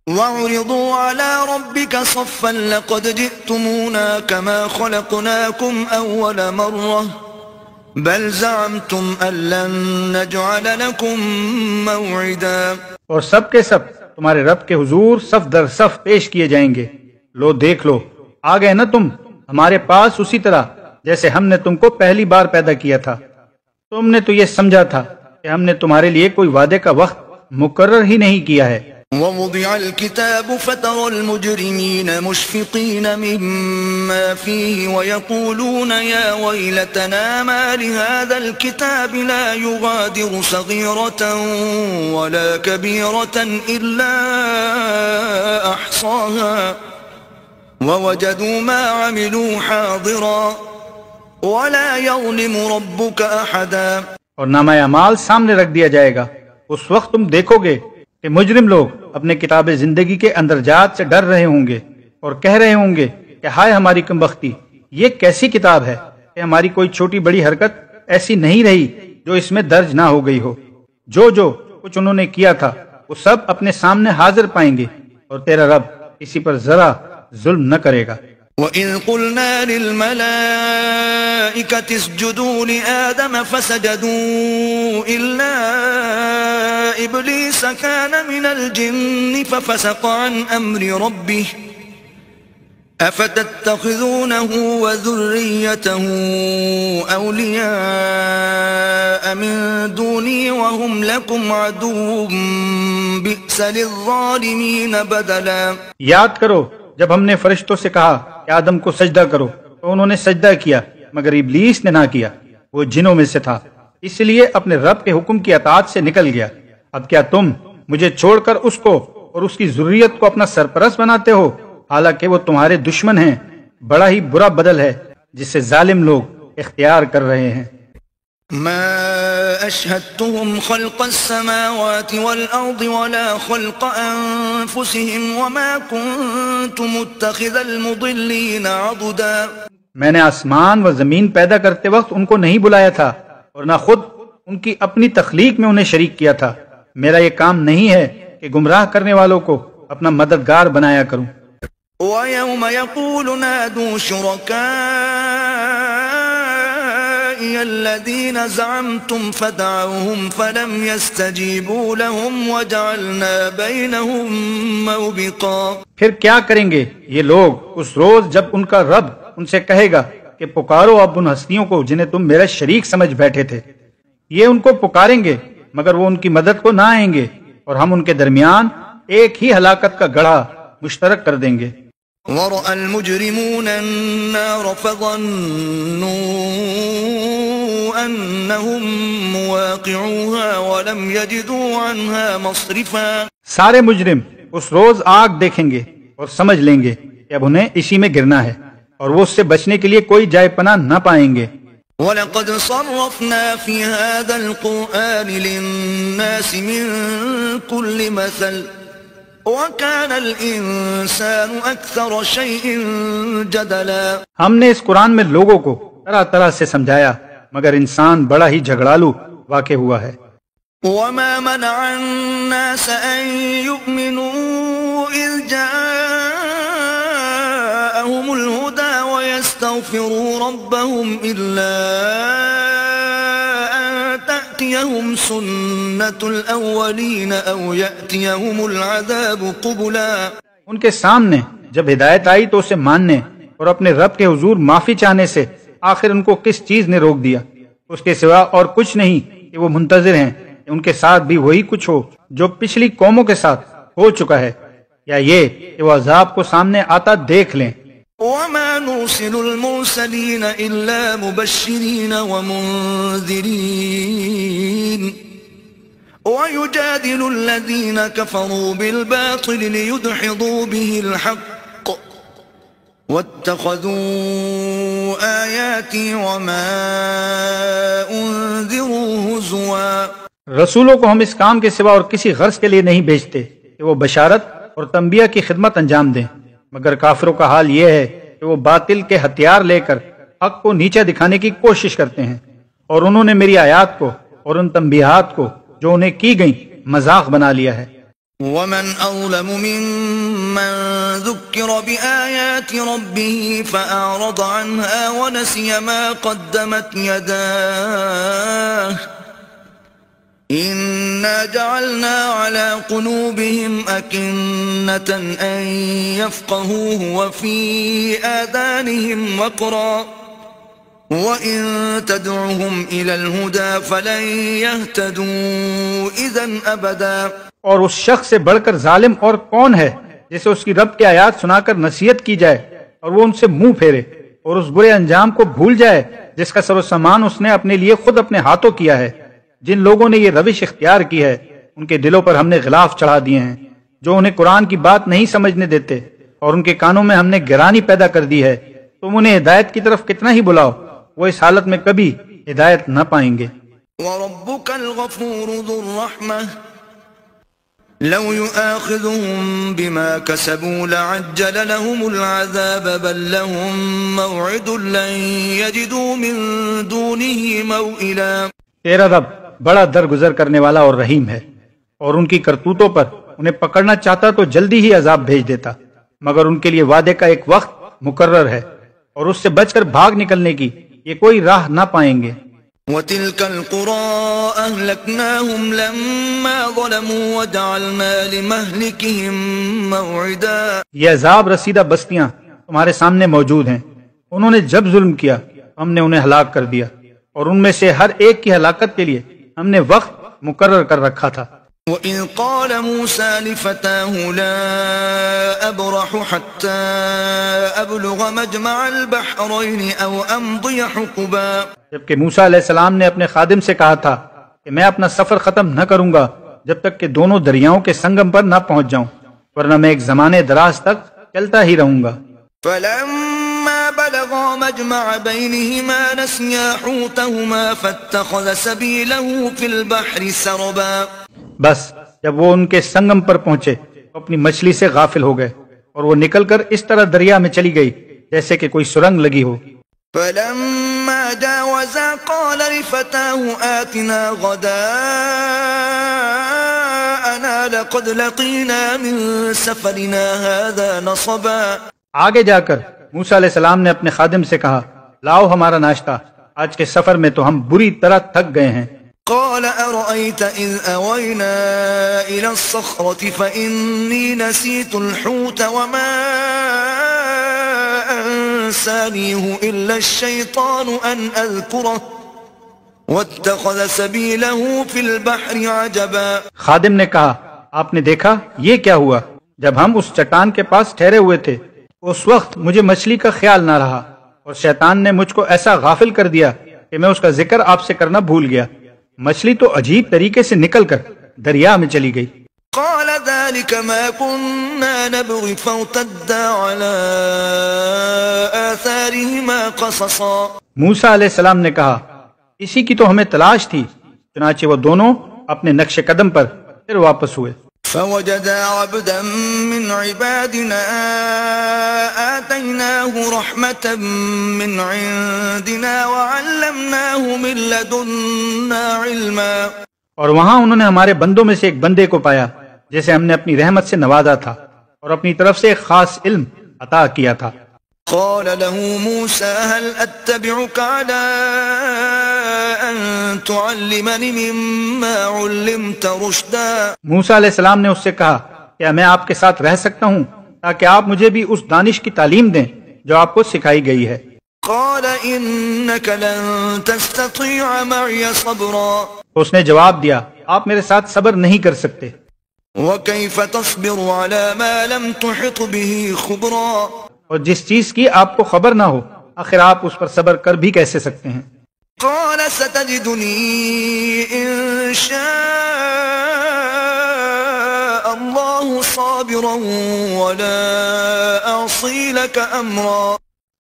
وَعُرِضُوا عَلَى رَبِّكَ صَفًّا لَقَدْ جِئْتُمُونَا كَمَا خَلَقْنَاكُمْ أَوَّلَ مَرَّةٍ بَلْ زَعَمْتُمْ أَن لَّن نَّجْعَلَ لَكُم مَّوْعِدًا. اور سب کے سب تمہارے رب کے حضور صف در صف پیش کیے جائیں گے. لو دیکھ لو، آ گئے نا تم ہمارے پاس اسی طرح جیسے ہم نے تم کو پہلی بار پیدا کیا تھا. تم نے تو یہ سمجھا تھا کہ ہم نے تمہارے لیے کوئی وعدے کا وقت مقرر ہی نہیں کیا ہے. وَوُضِعَ الْكِتَابُ فَتَرَى الْمُجْرِمِينَ مُشْفِقِينَ مِمَّا فِيهِ وَيَقُولُونَ يَا وَيْلَتَنَا مَا لِهَذَا الْكِتَابِ لَا يُغَادِرُ صَغِيرَةً وَلَا كَبِيرَةً إِلَّا أَحْصَاهَا وَوَجَدُوا مَا عَمِلُوا حَاضِرًا وَلَا يَظْلِمُ رَبُّكَ أَحَدًا. اور نامہ اعمال سامنے رکھ دیا جائے گا. اس وقت تم دیکھو گے کہ مجرم لوگ اپنے کتاب زندگی کے اندرجات سے ڈر رہے ہوں گے اور کہہ رہے ہوں گے کہ ہائے ہماری کمبختی، یہ کیسی کتاب ہے کہ ہماری کوئی چھوٹی بڑی حرکت ایسی نہیں رہی جو اس میں درج نہ ہو گئی ہو. جو کچھ انہوں نے کیا تھا وہ سب اپنے سامنے حاضر پائیں گے، اور تیرا رب کسی پر ذرا ظلم نہ کرے گا. وَإِذْ قُلْنَا لِلْمَلَائِكَةِ اسْجُدُوا لِآدَمَ فَسَجَدُوا إِلَّا إِبْلِيسَ كَانَ مِنَ الْجِنِّ فَفَسَقَ عَنْ أَمْرِ رَبِّهِ أَفَتَتَّخِذُونَهُ وَذُرِّيَّتَهُ أَوْلِيَاءَ مِن دُونِي وَهُمْ لَكُمْ عَدُوٌّ بِئْسَ لِلظَّالِمِينَ بَدَلًا. یاد کرو جب ہم نے فرشتوں سے کہا کہ آدم کو سجدہ کرو تو انہوں نے سجدہ کیا، مگر ابلیس نے نہ کیا، وہ جنوں میں سے تھا، اس لیے اپنے رب کے حکم کی اطاعت سے نکل گیا. اب کیا تم مجھے چھوڑ کر اس کو اور اس کی ذریت کو اپنا سرپرست بناتے ہو، حالانکہ وہ تمہارے دشمن ہیں. بڑا ہی برا بدل ہے جسے ظالم لوگ اختیار کر رہے ہیں. ما أشهدتهم خلق السماوات والأرض ولا خلق أنفسهم وما كنت متخذ المضلين عضدا. میں نے آسمان و زمین پیدا کرتے وقت ان کو نہیں بلایا تھا، اور نہ خود ان کی اپنی تخلیق میں انہیں شریک کیا تھا. میرا یہ کام نہیں ہے کہ گمراہ کرنے والوں کو اپنا مددگار بنایا کروں. وَيَوْمَ يَقُولُ نَادُوا شُرَكَائِيَ الَّذِينَ زَعَمْتُمْ فَدَعَوْهُمْ فَلَمْ يَسْتَجِيبُوا لَهُمْ وَجَعَلْنَا بَيْنَهُمْ مَوْبِقًا. پھر کیا کریں گے یہ لوگ اس روز جب ان کا رب ان سے کہے گا کہ پکارو اب ان ہستیوں کو جنہیں تم میرا شریک سمجھ بیٹھے تھے، یہ ان کو پکاریں گے مگر وہ ان کی مدد کو نہ آئیں گے، اور ہم ان کے درمیان ایک ہی ہلاکت کا گڑھا مشترک کر دیں گے۔ ورأى المجرمون النار فظنوا أنهم مواقعوها ولم يجدوا عنها مصرفا۔ سارے مجرم اس روز آگ دیکھیں گے اور سمجھ لیں گے کہ اب انہیں اسی میں گرنا ہے، اور وہ اس سے بچنے کے لیے کوئی جائے پناہ نہ پائیں گے۔ وَلَقَدْ صَرَّفْنَا فِي هَذَا الْقُرْآنِ لِلنَّاسِ مِنْ كُلِّ مَثَلٍ وَكَانَ الْإِنسَانُ أَكْثَرَ شَيْءٍ جَدَلًا۔ ہم نے اس قرآن میں لوگوں کو طرح طرح سے سمجھایا، مگر انسان بڑا ہی جھگڑالو واقع ہوا ہے۔ وَمَا مَنَعَ النَّاسَ أَن يُؤْمِنُوا إِذْ جَاءَهُمُ الْهُدَى وَيَسْتَغْفِرُوا رَبَّهُمْ إِلَّا أَن تَأْتِيَهُمْ سُنَّةُ الْأَوَّلِينَ أَوْ يَأْتِيَهُمُ الْعَذَابُ قُبُلًا۔ ان کے سامنے جب ہدایت آئی تو اسے ماننے اور اپنے رب کے حضور معافی چاہنے سے آخر ان کو کس چیز نے روک دیا؟ اس کے سوا اور کچھ نہیں کہ وہ منتظر ہیں کہ ان کے ساتھ بھی وہی کچھ ہو جو پچھلی قوموں کے ساتھ ہو چکا ہے، یا یہ کہ وہ عذاب کو سامنے آتا دیکھ لیں۔ وَمَا نُرْسِلُ الْمُرْسَلِينَ إِلَّا مُبَشِّرِينَ وَمُنذِرِينَ وَيُجَادِلُ الَّذِينَ كَفَرُوا بِالْبَاطِلِ لِيُدْحِضُوا بِهِ الْحَقَّ وَاتَّخَذُوا آيَاتِي وَمَا أُنذِرُوا هُزُوًا۔ رسولوں کو ہم اس کام کے سوا اور کسی غرض کے لیے نہیں بھیجتے کہ وہ بشارت اور تنبیہ کی خدمت انجام دیں، مگر کافروں کا حال یہ ہے کہ وہ باطل کے ہتھیار لے کر حق کو نیچا دکھانے کی کوشش کرتے ہیں، اور انہوں نے میری آیات کو اور ان تنبیہات کو جو انہیں کی گئیں مذاق بنا لیا ہے۔ وَمَنْ أَظْلَمُ مِمَّنْ ذُكِّرَ بِآيَاتِ رَبِّهِ فَأَعْرَضَ عَنْهَا وَنَسِيَ مَا قَدَّمَتْ يَدَاهُ إِنَّا جَعَلْنَا عَلَى قُلُوبِهِمْ أَكِنَّةً أَن يَفْقَهُوهُ وَفِي آذَانِهِمْ وَقْرًا وَإِن تَدْعُهُمْ إِلَى الْهُدَى فَلَن يَهْتَدُوا إِذًا أَبَدًا۔ اور اس شخص سے بڑھ کر ظالم اور کون ہے جسے اس کی رب کی آیات سنا کر نصیحت کی جائے اور وہ ان سے منہ پھیرے اور اس برے انجام کو بھول جائے جس کا سر و سامان اس نے اپنے لیے خود اپنے ہاتھوں کیا ہے۔ جن لوگوں نے یہ روش اختیار کی ہے ان کے دلوں پر ہم نے غلاف چڑھا دیے ہیں جو انہیں قرآن کی بات نہیں سمجھنے دیتے، اور ان کے کانوں میں ہم نے گرانی پیدا کر دی ہے۔ تم انہیں ہدایت کی طرف کتنا ہی بلاؤ، وہ اس حالت میں کبھی ہدایت نہ پائیں گے۔ وَرَبُّكَ الْغَفُورُ ذُو الرَّحْمَةِ لَوْ يُؤَاخِذُهُم بِمَا كَسَبُوا لَعَجَّلَ لَهُمُ الْعَذَابَ بَل لَّهُم مَّوْعِدٌ لَّن يَجِدُوا مِن دُونِهِ مَوْئِلًا۔ تیرا رب بڑا درگزر کرنے والا اور رحیم ہے، اور ان کی کرتوتوں پر انہیں پکڑنا چاہتا تو جلدی ہی عذاب بھیج دیتا، مگر ان کے لیے وعدے کا ایک وقت مقرر ہے، اور اس سے بچ کر بھاگ نکلنے کی یہ کوئی راہ نہ پائیں گے۔ وَتِلْكَ الْقُرَىٰ أَهْلَكْنَاهُمْ لَمَّا ظَلَمُوا وَجَعَلْنَا لِمَهْلِكِهِم مَّوْعِدًا۔ یہ عذاب رسیدہ بستیاں تمہارے سامنے موجود ہیں، انہوں نے جب ظلم کیا ہم نے انہیں ہلاک کر دیا، اور ان میں سے ہر ایک کی ہلاکت کے لیے ہم نے وقت مقرر کر رکھا تھا۔ وَإِذْ قَالَ مُوسَىٰ لِفَتَاهُ لَا أَبْرَحُ حَتَّىٰ أَبْلُغَ مَجْمَعَ الْبَحْرَيْنِ أَوْ أَمْضِيَ حُقُبًا۔ جبکہ موسیٰ علیہ السلام نے اپنے خادم سے کہا تھا کہ میں اپنا سفر ختم نہ کروں گا جب تک کہ دونوں دریاؤں کے سنگم پر نہ پہنچ جاؤں، ورنہ میں ایک زمانے دراز تک چلتا ہی رہوں گا۔ فَلَمَّا بَلَغَا مَجْمَعَ بَيْنِهِمَا نَسِيَا حُوتَهُمَا فَاتَّخَذَ سَبِيلَهُ فِي الْبَحْرِ سَرَبًا۔ بس جب وہ ان کے سنگم پر پہنچے تو اپنی مچھلی سے غافل ہو گئے، اور وہ نکل کر اس طرح دریا میں چلی گئی جیسے کہ کوئی سرنگ لگی ہو۔ فَلَمَّا جَاوَزَا قَالَ لِفَتَاهُ آتِنَا غَدَاءَنَا لَقَدْ لَقِينَا مِن سَفَرِنَا هَٰذَا نَصَبًا۔ آگے جا کر موسیٰ علیہ السلام نے اپنے خادم سے کہا، لاؤ ہمارا ناشتہ، آج کے سفر میں تو ہم بری طرح تھک گئے ہیں۔ قال أرأيت إذ أوينا إلى الصخرة فإني نسيت الحوت وما أنسانيه إلا الشيطان أن أذكره واتخذ سبيله في البحر عجبا. خادم نے کہا آپ نے دیکھا یہ کیا ہوا؟ جب ہم اس چٹان کے پاس ٹھہرے ہوئے تھے اس وقت مجھے مچھلی کا خیال نہ رہا اور شیطان نے مجھ کو ایسا غافل کر دیا کہ میں اس کا ذکر آپ سے کرنا بھول گیا. مچھلی تو عجیب طریقے سے نکل کر دریا میں چلی گئی. قال ذلك ما كنا نبغي فارتدا على آثارهما قصصا. موسیٰ علیہ السلام نے کہا اسی کی تو ہمیں تلاش تھی. چنانچہ وہ دونوں اپنے نقش قدم پر پھر واپس ہوئے. فوجدا عبدا من عبادنا آتيناه رحمة من عندنا وعلمناه من لدنا علما. اور وہاں انہوں نے ہمارے بندوں میں سے ایک بندے کو پایا جسے ہم نے اپنی رحمت سے نوازا تھا اور اپنی طرف سے ایک خاص علم عطا کیا تھا. قال له موسى هل أتبعك على أن تعلمني مما علمت رشدا. موسیٰ علیہ السلام نے اس سے کہا کیا میں آپ کے ساتھ رہ سکتا ہوں تاکہ آپ مجھے بھی اس دانش کی تعلیم دیں جو آپ کو سکھائی گئی ہے. قال إنك لن تستطيع معي صبرا. اس نے جواب دیا آپ میرے ساتھ صبر نہیں کر سکتے. وكيف تصبر على ما لم تحط به خبرا. اور جس چیز کی آپ کو خبر نہ ہو آخر آپ اس پر صبر کر بھی کیسے سکتے ہیں. قال ستجدني إن شاء الله صابرا ولا أعصي لك أمرا.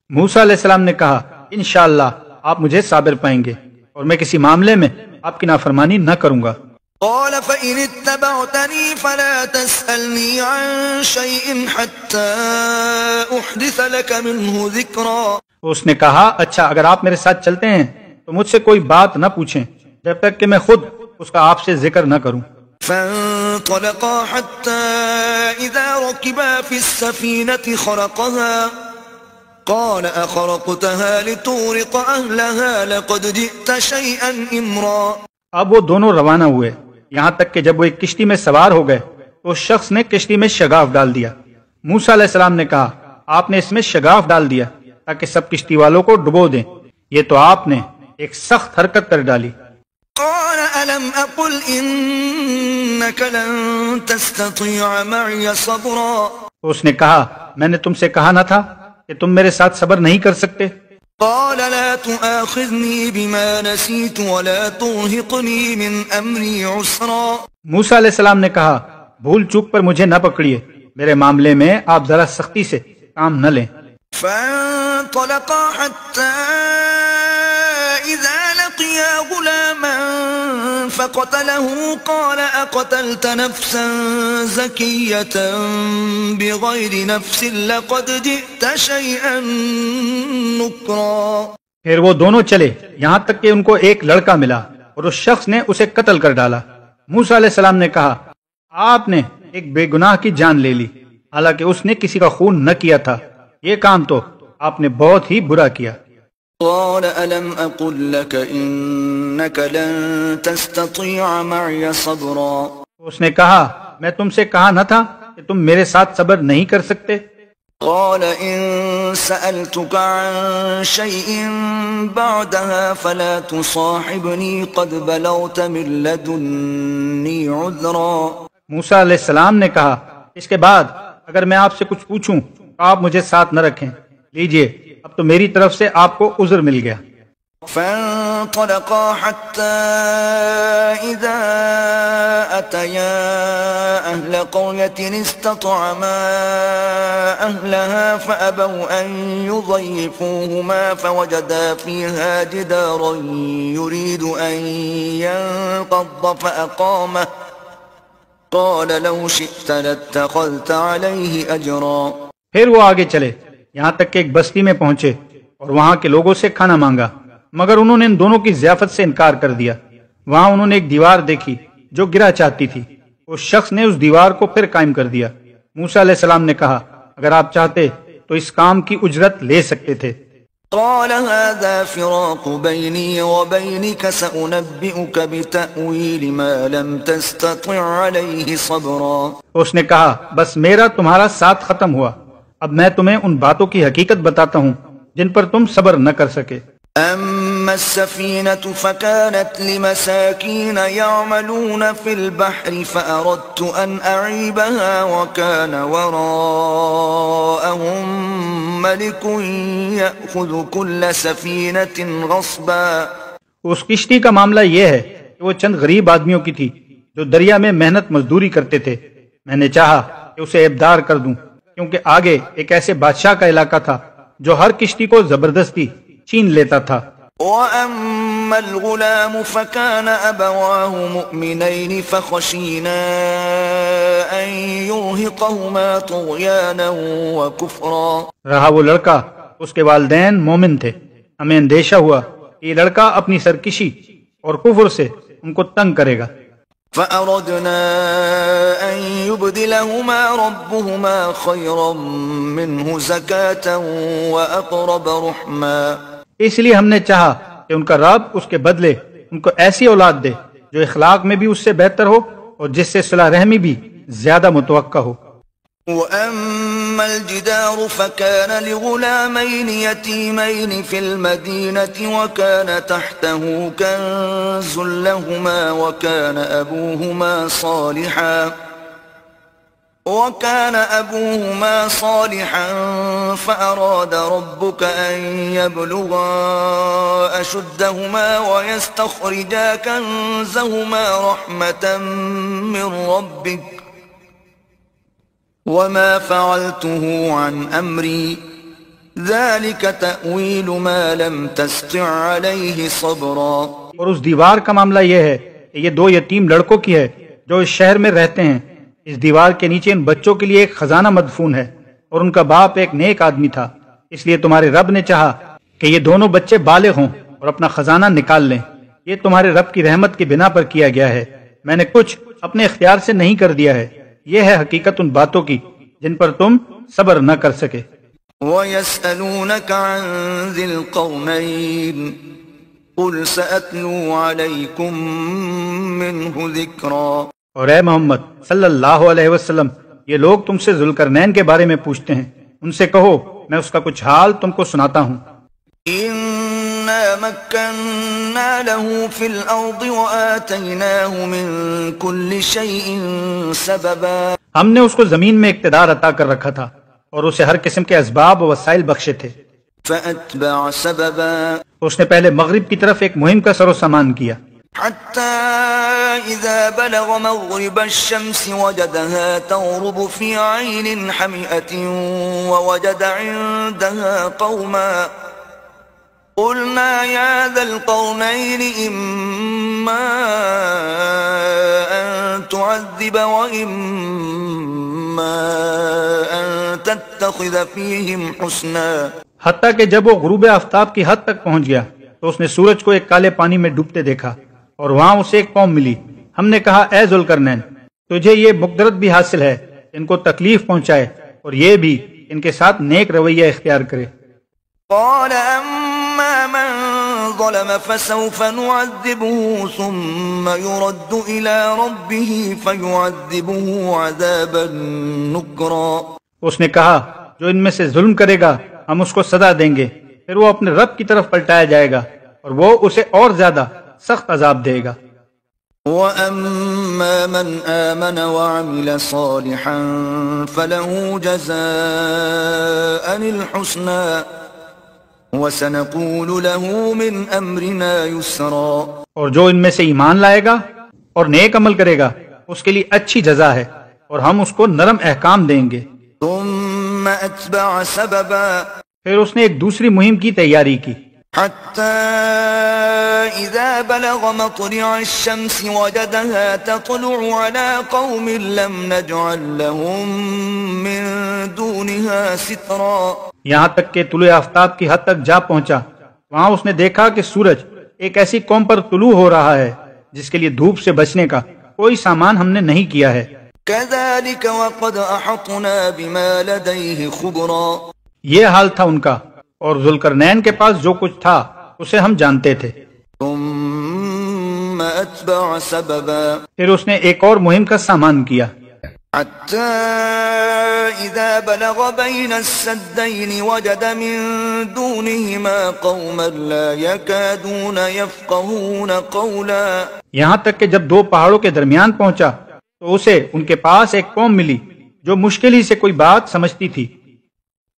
موسیٰ علیہ السلام نے کہا انشاءاللہ آپ مجھے صابر پائیں گے اور میں کسی معاملے میں آپ کی نافرمانی نہ کروں گا. قال فإن اتبعتني فلا تسألني عن شيء حتى أحدث لك منه ذكرا. اس نے کہا اچھا اگر آپ میرے ساتھ چلتے ہیں تو مجھ سے کوئی بات نہ پوچھیں جب تک کہ میں خود اس کا آپ سے ذکر نہ کروں. فانطلقا حتى إذا ركبا في السفينة خرقها قال أخرقتها لتغرق أهلها لقد جئت شيئا إمرا. اب وہ دونوں روانہ ہوئے یہاں تک کہ جب وہ ایک کشتی میں سوار ہو گئے تو اس شخص نے کشتی میں شگاف ڈال دیا. موسیٰ علیہ السلام نے کہا آپ نے اس میں شگاف ڈال دیا تاکہ سب کشتی والوں کو ڈبو دیں. یہ تو آپ نے ایک سخت حرکت کر ڈالی. قال ألم أقل إنك لن تستطيع معي صبرا. اس نے کہا میں نے تم سے کہا نہ تھا کہ تم میرے ساتھ صبر نہیں کر سکتے. قال لا تؤاخذني بما نسيت ولا ترهقني من أمري عسرا. موسیٰ علیہ السلام نے کہا بھول چوک پر مجھے نہ پکڑیے میرے معاملے میں آپ ذرا سختی سے کام نہ لیں. فانطلقا حتى إذا لقيا غلاما فقتله قال أقتلت نفسا زكية بغير نفس لقد جئت شيئا نكرا. پھر وہ دونوں چلے یہاں تک کہ ان کو ایک لڑکا ملا اور اس شخص نے اسے قتل کر ڈالا. موسیٰ علیہ السلام نے کہا آپ نے ایک بے گناہ کی جان لے لی حالانکہ اس نے کسی کا خون نہ کیا تھا. یہ کام تو آپ نے بہت ہی برا کیا. قال ألم أقل لك إنك لن تستطيع معي صبرا. اس نے کہا میں تم سے کہا نہ تھا کہ تم میرے ساتھ صبر نہیں کر سکتے. قال إن سألتك عن شيء بعدها فلا تصاحبني قد بلغت من لدني عذرا. موسیٰ علیہ السلام نے کہا اس کے بعد اگر میں آپ سے کچھ پوچھوں تو آپ مجھے ساتھ نہ رکھیں. لیجئے اب تو میری طرف سے آپ کو عذر مل گیا. فانطلقا حتى إذا أتيا أهل قرية استطعما أهلها فأبوا أن يضيفوهما فوجدا فيها جدارا يريد أن ينقض فأقامه قال لو شئت لاتخذت عليه أجرا. پھر وہ آگے چلے یہاں تک کہ ایک بستی میں پہنچے اور وہاں کے لوگوں سے کھانا مانگا مگر انہوں نے ان دونوں کی ضیافت سے انکار کر دیا. وہاں انہوں نے ایک دیوار دیکھی جو گرا چاہتی تھی. اس شخص نے اس دیوار کو پھر قائم کر دیا. موسیٰ علیہ السلام نے کہا اگر آپ چاہتے تو اس کام کی اجرت لے سکتے تھے. قال هذا فراق بيني وبينك سأنبئك بتأويل ما لم تستطع عليه صبرا. اس نے کہا بس میرا تمہارا ساتھ ختم ہوا اب میں تمہیں ان باتوں کی حقیقت بتاتا ہوں جن پر تم صبر نہ کر سکے. أما السفينة فكانت لمساكين يعملون في البحر فأردت أن أعيبها وكان وراءهم ملك يأخذ كل سفينة غصبا. اس کشتی کا معاملہ یہ ہے کہ وہ چند غریب آدمیوں کی تھی جو دریا میں محنت مزدوری کرتے تھے. میں نے چاہا کہ اسے عیبدار کر دوں کیونکہ آگے ایک ایسے بادشاہ کا علاقہ تھا جو ہر کشتی کو زبردستی چھین لیتا تھا. وَأَمَّا الْغُلَامُ فَكَانَ أَبَوَاهُ مُؤْمِنَيْنِ فَخَشِينَا أَن يُرْهِقَهُمَا طُغْيَانًا وَكُفْرًا. رہا وہ لڑکا، اس کے والدین مومن تھے. ہمیں اندیشہ ہوا کہ یہ لڑکا اپنی سرکشی اور کفر سے ان کو تنگ کرے گا. فَأَرَدْنَا أَن يُبْدِلَهُمَا رَبُّهُمَا خَيْرًا مِّنْهُ زَكَاةً وَأَقْرَبَ رُحْمًا. اس لیے ہم نے چاہا کہ ان کا رب اس کے بدلے ان کو ایسی اولاد دے جو اخلاق میں بھی اس سے بہتر ہو اور جس سے صلہ رحمی بھی زیادہ متوقع ہو. وَأَمَّا الْجِدَارُ فَكَانَ لِغُلَامَيْنِ يَتِيمَيْنِ فِي الْمَدِينَةِ وَكَانَ تَحْتَهُ كَنزٌ لَهُمَا وَكَانَ أَبُوهُمَا صَالِحًا فَأَرَادَ رَبُّكَ أَن يَبْلُغَا أَشُدَّهُمَا وَيَسْتَخْرِجَا كَنزَهُمَا رَحْمَةً مِّن رَّبِّكَ وَمَا فَعَلْتُهُ عَنْ أَمْرِي ذَلِكَ تَأْوِيلُ مَا لَمْ تَسْطِع عَلَيْهِ صَبْرًا. اور اس دیوار کا معاملہ یہ ہے کہ یہ 2 یتیم لڑکوں کی ہے جو اس شہر میں رہتے ہیں. اس دیوار کے نیچے ان بچوں کے لیے ایک خزانہ مدفون ہے اور ان کا باپ ایک نیک آدمی تھا. اس لیے تمہارے رب نے چاہا کہ یہ دونوں بچے بالغ ہوں اور اپنا خزانہ نکال لیں. یہ تمہارے رب کی رحمت کی بنا پر کیا گیا ہے. میں نے کچھ اپنے اختیار سے نہیں کر دیا ہے. یہ ہے حقیقت ان باتوں کی جن پر تم صبر نہ کر سکے. وَيَسْأَلُونَكَ عَنْ ذِي الْقَرْنَيْنِ قُلْ سَأَتْلُو عَلَيْكُمْ مِنْهُ ذِكْرًا. اور اے محمد صلی اللہ علیہ وسلم، یہ لوگ تم سے ذوالقرنین کے بارے میں پوچھتے ہیں. ان سے کہو میں اس کا کچھ حال تم کو سناتا ہوں. إِنَّا مَكَّنَّا لَهُ فِي الْأَرْضِ وَآتَيْنَاهُ مِن كُلِّ شَيْءٍ سَبَبًا. ہم نے اس کو زمین میں اقتدار عطا کر رکھا تھا اور اسے ہر قسم کے اسباب و وسائل بخشے تھے. فَأَتْبَعَ سَبَبًا. اس نے پہلے مغرب کی طرف ایک مہم کا سر و سامان کیا. حتى إذا بلغ مغرب الشمس وجدها تغرب في عين حمئة ووجد عندها قوما قلنا يا ذا القرنين إما أن تعذب وإما أن تتخذ فيهم حسنا. حتیٰ کہ جب وہ غروب آفتاب کی حد تک پہنچ گیا تو اس نے سورج کو ایک کالے پانی میں ڈوبتے دیکھا اور وہاں اسے ایک قوم ملی. ہم نے کہا اے ذوالقرنین، تجھے یہ مقدرت بھی حاصل ہے ان کو تکلیف پہنچائے اور یہ بھی ان کے ساتھ نیک رویہ اختیار کرے. قال اما من ظلم فسوف نعذبه ثم يرد الى ربه فيعذبه عذابا نكرا. اس نے کہا جو ان میں سے ظلم کرے گا ہم اس کو سزا دیں گے، پھر وہ اپنے رب کی طرف پلٹایا جائے گا اور وہ اسے اور زیادہ سخت عذاب دے گا. وَأَمَّا مَنْ آمَنَ وَعَمِلَ صَالِحًا فَلَهُ جَزَاءً الْحُسْنَى وَسَنَقُولُ لَهُ مِنْ أَمْرِنَا يُسْرًا. اور جو ان میں سے ایمان لائے گا اور نیک عمل کرے گا اس کے لیے اچھی جزا ہے اور ہم اس کو نرم احکام دیں گے. ثُمَّ أَتْبَعَ سَبَبًا. پھر اس نے ایک دوسری مہم کی تیاری کی. حتى إذا بلغ مطلع الشمس وجدها تطلع على قوم لم نجعل لهم من دونها سترا. یہاں تک کہ طلوع آفتاب کی حد تک جا پہنچا. وہاں اس نے دیکھا کہ سورج ایک ایسی قوم پر طلوع ہو رہا ہے جس کے لیے دھوپ سے بچنے کا کوئی سامان ہم نے نہیں کیا ہے. كذلك وقد أحطنا بما لديه خبرا. یہ حال تھا ان کا اور ذوالقرنین کے پاس جو کچھ تھا اسے ہم جانتے تھے. ثم أتبع سببا. پھر اس نے ایک اور مہم کا سامان کیا. حتى إذا بلغ بين السدين وجد من دونهما قوما لا يكادون يفقهون قولا. یہاں تک کہ جب دو پہاڑوں کے درمیان پہنچا تو اسے ان کے پاس ایک قوم ملی جو مشکل ہی سے کوئی بات سمجھتی تھی.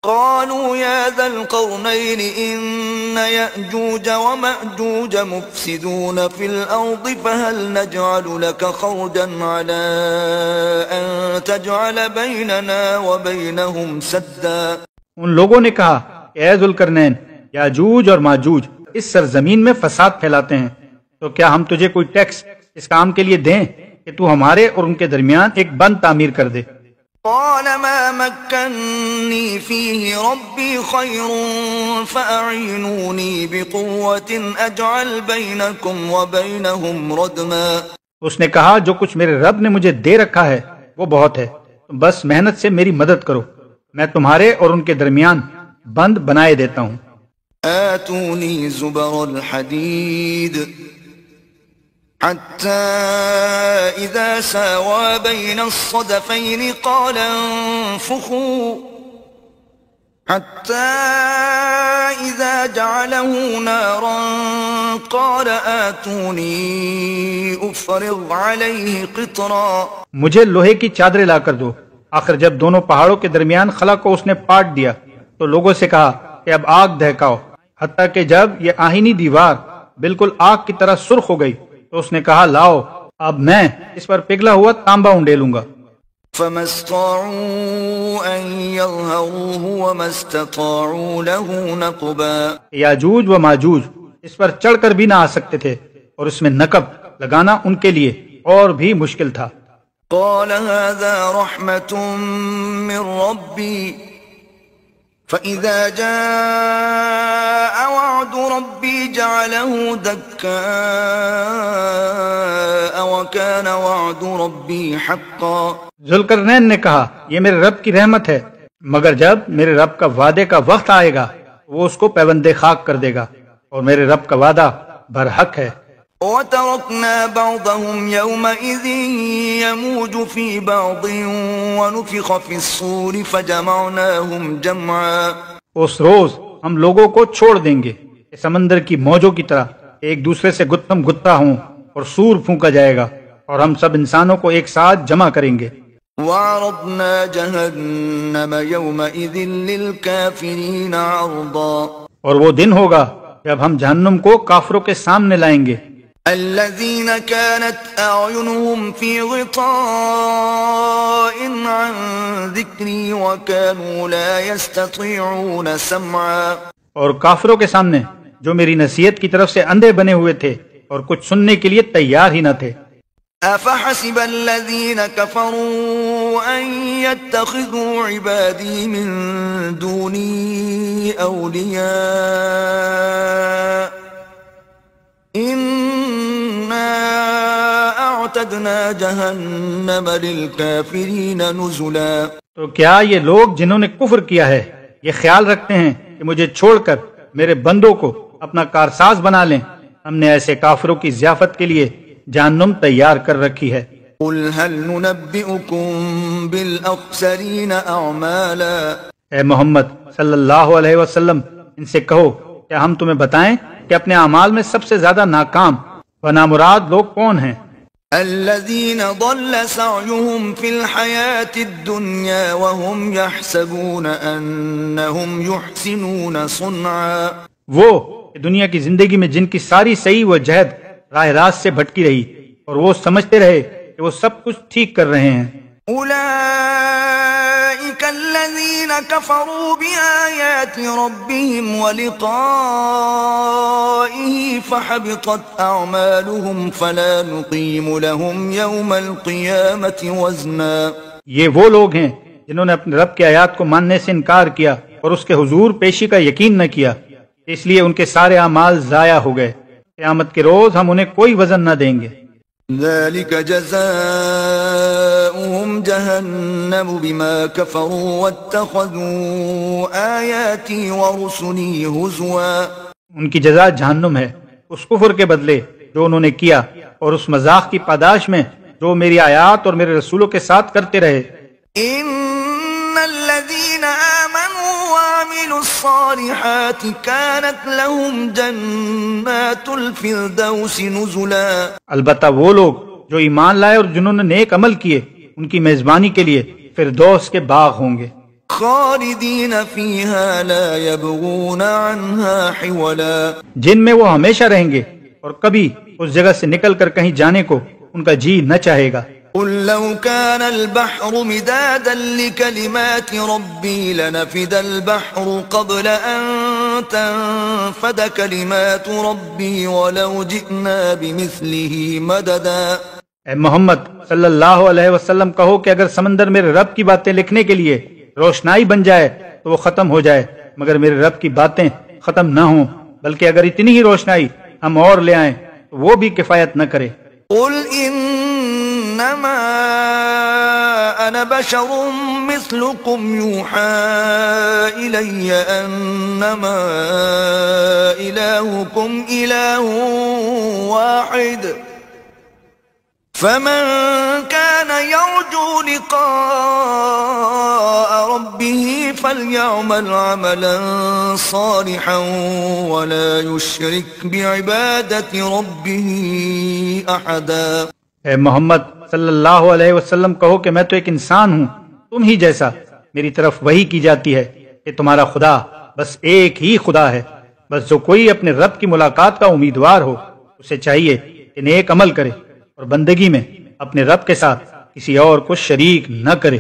قالوا يا ذا القرنين إن يأجوج ومأجوج مفسدون في الأرض فهل نجعل لك خرجا على أن تجعل بيننا وبينهم سدا. ان لوگوں نے کہا کہ اے ذوالقرنین، یاجوج اور ماجوج اس سرزمین میں فساد پھیلاتے ہیں، تو کیا ہم تجھے کوئی ٹیکس اس کام کے لیے دیں کہ تو ہمارے اور ان کے درمیان ایک بند تعمیر کر دے. قال ما مكنني فيه ربي خير فأعينوني بقوة أجعل بينكم وبينهم ردما. اس نے کہا جو کچھ میرے رب نے مجھے دے رکھا ہے وہ بہت ہے، بس محنت سے میری مدد کرو، میں تمہارے اور ان کے درمیان بند بنائے دیتا ہوں. آتوني زبر الحديد حتى إذا ساوى بين الصدفين قال انفخوا حتى إذا جعله نارا قال آتوني أفرغ عليه قطرا. مجھے لوہے کی چادریں لا کر دو. آخر جب دونوں پہاڑوں کے درمیان خلا کو اس نے پاٹ دیا تو لوگوں سے کہا کہ اب آگ دہکاؤ، حتیٰ کہ جب یہ آہنی دیوار بالکل آگ کی طرح سرخ ہو گئی تو اس نے کہا لاؤ اب میں اس پر پگھلا ہوا تانبا انڈیلوں گا. فما استطاعوا ان يظهروه وما استطاعوا له نقبا. یاجوج و ماجوج اس پر چڑھ کر بھی نہ آ سکتے تھے اور اس میں نقب لگانا ان کے لیے اور بھی مشکل تھا. قال هذا رحمة من ربي فإذا جاء وعد ربي جعله دكاء وكان وعد ربي حقا. ذوالقرنین نے کہا یہ میرے رب کی رحمت ہے، مگر جب میرے رب کا وعدے کا وقت آئے گا وہ اس کو پیوندے خاک کر دے گا، اور میرے رب کا وعدہ برحق ہے. وتركنا بعضهم يومئذ يموج في بعض ونفخ في الصور فجمعناهم جمعا. اس روز ہم لوگوں کو چھوڑ دیں گے کہ سمندر کی موجوں کی طرح ایک دوسرے سے گتھم گتھا ہوں، اور سور پھونکا جائے گا اور ہم سب انسانوں کو ایک ساتھ جمع کریں گے. وعرضنا جهنم يومئذ للكافرين عرضا. اور وہ دن ہوگا جب ہم جہنم کو کافروں کے سامنے لائیں گے. الذين كانت أعينهم في غطاء عن ذكري وكانوا لا يستطيعون سمعا. اور کافروں کے سامنے جو میری نصیحت کی طرف سے اندھے بنے ہوئے تھے اور کچھ سننے کے لیے تیار ہی نہ تھے. أفحسب الذين كفروا أن يتخذوا عبادي من دوني أولياء إنا أعتدنا جهنم للكافرين نزلا. تو کیا یہ لوگ جنہوں نے کفر کیا ہے یہ خیال رکھتے ہیں کہ مجھے چھوڑ کر میرے بندوں کو اپنا کارساز بنا لیں؟ ہم نے ایسے کافروں کی ضیافت کے لیے جہنم تیار کر رکھی ہے. قل هل ننبئكم بالأخسرين أعمالا. اے محمد صلی اللہ علیہ وسلم ان سے کہو کیا ہم تمہیں بتائیں کہ اپنے اعمال میں سب سے زیادہ ناکام و نامراد لوگ کون ہیں؟ الذين ضل سعيهم في الحياة الدنيا وهم يحسبون أنهم يحسنون صنعا. وہ دنیا کی زندگی میں جن کی ساری صحیح و جہد راہ راست سے بھٹکی رہی اور وہ سمجھتے رہے کہ وہ سب کچھ ٹھیک کر رہے ہیں. أولئك الذين كفروا بآيات ربهم ولقائه فحبطت أعمالهم فلا نقيم لهم يوم القيامة وزنا. یہ وہ لوگ ہیں جنہوں نے اپنے رب کی آیات کو ماننے سے انکار کیا اور اس کے حضور پیشی کا یقین نہ کیا، اس لیے ان کے سارے اعمال ضائع ہو گئے. قیامت کے روز ہم انہیں کوئی وزن نہ دیں گے. ذلك جزاؤهم جهنم بما كفروا واتخذوا آياتي ورسلي هزوا. ان کی جزا جہنم ہے اس کفر کے بدلے جو انہوں نے کیا اور اس مذاق کی پاداش میں جو میری آیات اور میرے رسولوں کے ساتھ کرتے رہے۔ ان الذين آمنوا وعملوا الصالحات كانت لهم جنات الفردوس نزلا، البتہ وہ لوگ جو ایمان لائے اور جنہوں نے نیک عمل کیے، ان کی میزبانی کے لیے فردوس کے باغ ہوں گے، خالدین فیہا لا یبغون عنہا حولا، جن میں وہ ہمیشہ رہیں گے اور کبھی اس جگہ سے نکل کر کہیں جانے کو ان کا جی نہ چاہے گا۔ قل لو كان البحر مدادا لكلمات ربي لنفد البحر قبل أن تنفد كلمات ربي ولو جئنا بمثله مددا۔ اے محمد صلی اللہ علیہ وسلم کہو کہ اگر سمندر میرے رب کی باتیں لکھنے کے لیے روشنائی بن جائے تو وہ ختم ہو جائے، مگر میرے رب کی باتیں ختم نہ ہوں، بلکہ اگر اتنی ہی روشنائی ہم اور لے آئیں تو وہ بھی کفایت نہ کرے۔ قل انما انا بشر مثلكم يوحى الي انما الهكم اله واحد فمن كان يرجو لقاء ربه فليعمل عملا صالحا ولا يشرك بعبادة ربه احدا۔ اے محمد صلی اللہ علیہ وسلم کہو کہ میں تو ایک انسان ہوں، تم ہی جیسا، میری طرف وحی کی جاتی ہے کہ تمہارا خدا بس ایک ہی خدا ہے، بس جو کوئی اپنے رب کی ملاقات کا امیدوار ہو اسے چاہیے کہ نیک عمل کرے اور بندگی میں اپنے رب کے ساتھ کسی اور کو شریک نہ کرے۔